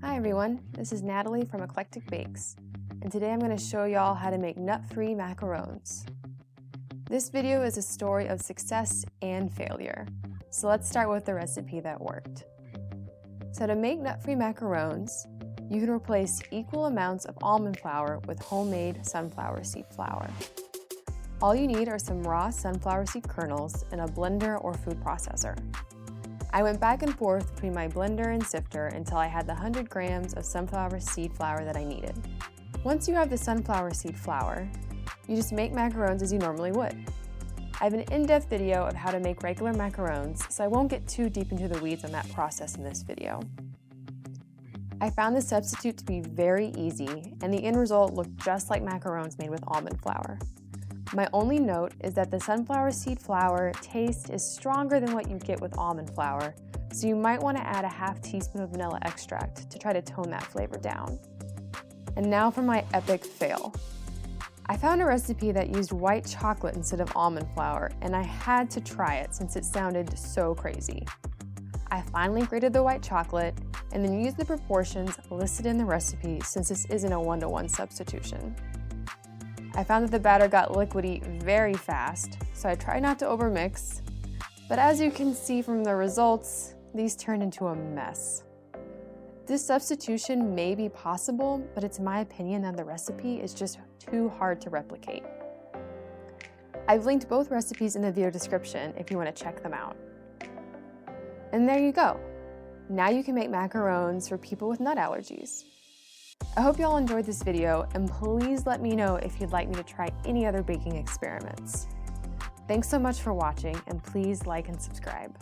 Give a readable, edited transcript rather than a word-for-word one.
Hi everyone, this is Natalie from Eclectic Bakes, and today I'm going to show y'all how to make nut-free macarons. This video is a story of success and failure, so let's start with the recipe that worked. So to make nut-free macarons, you can replace equal amounts of almond flour with homemade sunflower seed flour. All you need are some raw sunflower seed kernels in a blender or food processor. I went back and forth between my blender and sifter until I had the 100 grams of sunflower seed flour that I needed. Once you have the sunflower seed flour, you just make macarons as you normally would. I have an in-depth video of how to make regular macarons, so I won't get too deep into the weeds on that process in this video. I found the substitute to be very easy, and the end result looked just like macarons made with almond flour. My only note is that the sunflower seed flour taste is stronger than what you get with almond flour, so you might want to add a half teaspoon of vanilla extract to try to tone that flavor down. And now for my epic fail. I found a recipe that used white chocolate instead of almond flour, and I had to try it since it sounded so crazy. I finally grated the white chocolate and then used the proportions listed in the recipe since this isn't a one-to-one substitution. I found that the batter got liquidy very fast, so I tried not to overmix, but as you can see from the results, these turned into a mess. This substitution may be possible, but it's my opinion that the recipe is just too hard to replicate. I've linked both recipes in the video description if you want to check them out. And there you go. Now you can make macarons for people with nut allergies. I hope y'all enjoyed this video, and please let me know if you'd like me to try any other baking experiments. Thanks so much for watching, and please like and subscribe.